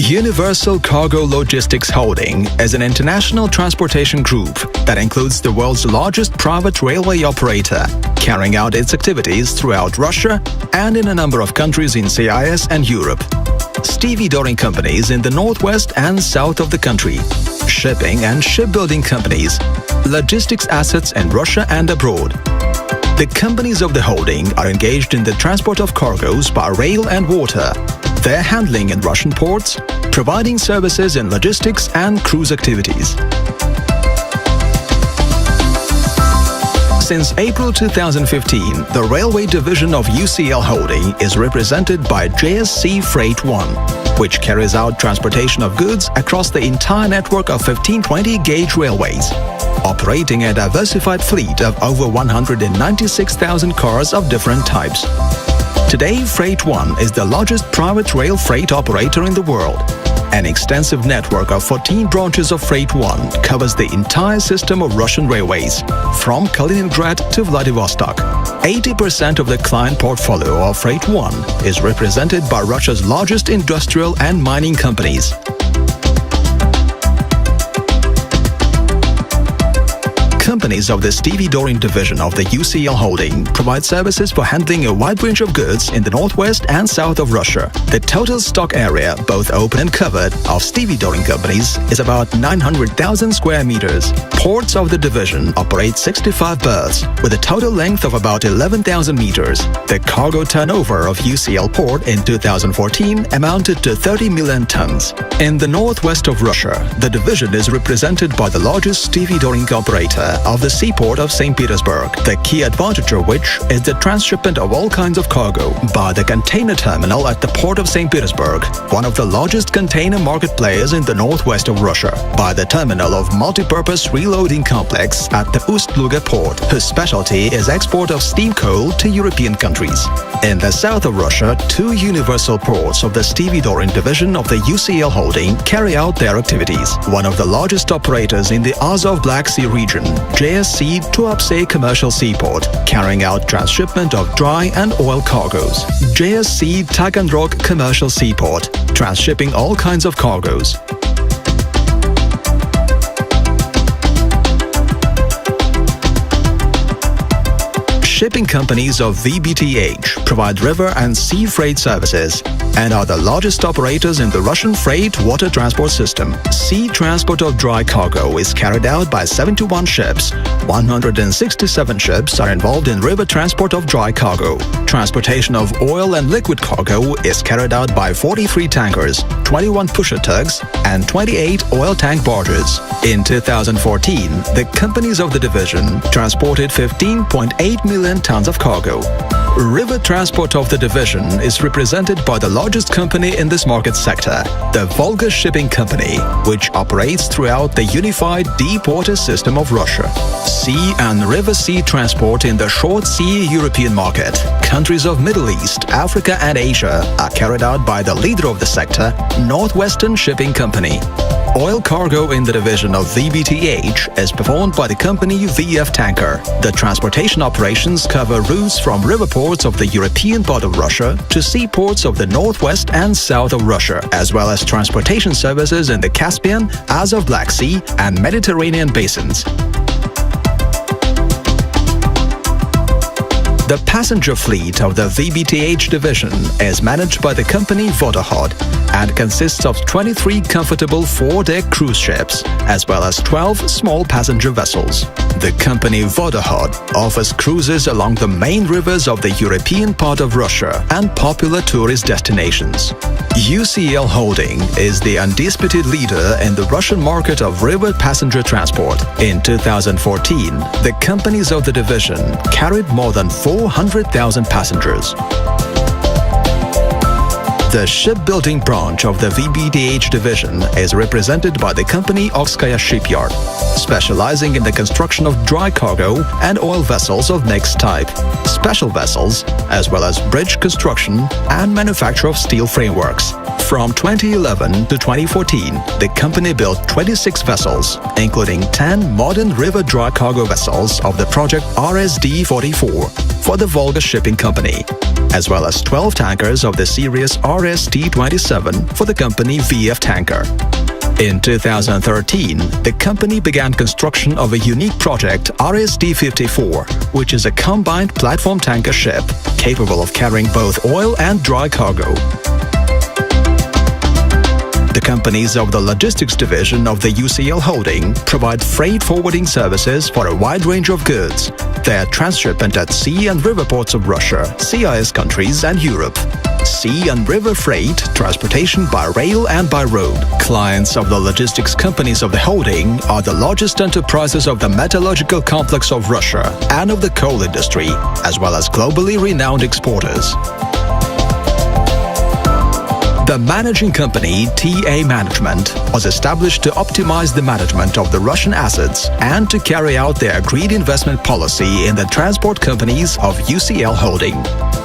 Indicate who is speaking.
Speaker 1: Universal Cargo Logistics Holding is an international transportation group that includes the world's largest private railway operator, carrying out its activities throughout Russia and in a number of countries in CIS and Europe. Stevedoring companies in the northwest and south of the country, shipping and shipbuilding companies, logistics assets in Russia and abroad. The companies of the holding are engaged in the transport of cargoes by rail and water, their handling in Russian ports, providing services in logistics and cruise activities. Since April 2015, the railway division of UCL Holding is represented by JSC Freight 1, which carries out transportation of goods across the entire network of 1520 gauge railways, operating a diversified fleet of over 196,000 cars of different types. Today, Freight 1 is the largest private rail freight operator in the world. An extensive network of 14 branches of Freight 1 covers the entire system of Russian railways, from Kaliningrad to Vladivostok. 80% of the client portfolio of Freight 1 is represented by Russia's largest industrial and mining companies. Companies of the stevedoring division of the UCL Holding provide services for handling a wide range of goods in the northwest and south of Russia. The total stock area, both open and covered, of stevedoring companies is about 900,000 square meters. Ports of the division operate 65 berths with a total length of about 11,000 meters. The cargo turnover of UCL port in 2014 amounted to 30 million tons. In the northwest of Russia, the division is represented by the largest stevedoring operator of the seaport of St. Petersburg, the key advantage of which is the transshipment of all kinds of cargo by the container terminal at the port of St. Petersburg, one of the largest container market players in the northwest of Russia, by the terminal of multipurpose reloading complex at the Ust-Luga port, whose specialty is export of steam coal to European countries. In the south of Russia, two universal ports of the stevedoring division of the UCL Holding carry out their activities. One of the largest operators in the Azov Black Sea region, JSC Tuapse Commercial Seaport, carrying out transshipment of dry and oil cargoes. JSC Taganrog Commercial Seaport, transshipping all kinds of cargoes. Shipping companies of VBTH provide river and sea freight services and are the largest operators in the Russian freight water transport system. Sea transport of dry cargo is carried out by 71 ships. 167 ships are involved in river transport of dry cargo. Transportation of oil and liquid cargo is carried out by 43 tankers, 21 pusher tugs, and 28 oil tank barges. In 2014, the companies of the division transported 15.8 million tons of cargo. River transport of the division is represented by the largest company in this market sector, the Volga Shipping Company, which operates throughout the unified deep water system of Russia. Sea and river sea transport in the short sea European market, countries of Middle East, Africa and Asia are carried out by the leader of the sector, Northwestern Shipping Company. Oil cargo in the division of VBTH is performed by the company VF Tanker. The transportation operations cover routes from river ports of the European part of Russia to seaports of the northwest and south of Russia, as well as transportation services in the Caspian, Azov Black Sea and Mediterranean basins. The passenger fleet of the VBTH division is managed by the company Vodohod and consists of 23 comfortable 4-deck cruise ships as well as 12 small passenger vessels. The company Vodohod offers cruises along the main rivers of the European part of Russia and popular tourist destinations. UCL Holding is the undisputed leader in the Russian market of river passenger transport. In 2014, the companies of the division carried more than 400,000 passengers. The shipbuilding branch of the VBTH division is represented by the company Oxkaya Shipyard, specializing in the construction of dry cargo and oil vessels of mixed type, special vessels, as well as bridge construction and manufacture of steel frameworks. From 2011 to 2014, the company built 26 vessels, including 10 modern river dry cargo vessels of the project RSD-44 for the Volga Shipping Company, as well as 12 tankers of the series RST-27 for the company VF Tanker. In 2013, the company began construction of a unique project RSD-54, which is a combined platform tanker ship capable of carrying both oil and dry cargo. The companies of the logistics division of the UCL Holding provide freight forwarding services for a wide range of goods. Their transshipment at sea and river ports of Russia, CIS countries and Europe. Sea and river freight, transportation by rail and by road. Clients of the logistics companies of the holding are the largest enterprises of the metallurgical complex of Russia and of the coal industry, as well as globally renowned exporters. The managing company, TA Management, was established to optimize the management of the Russian assets and to carry out their agreed investment policy in the transport companies of UCL Holding.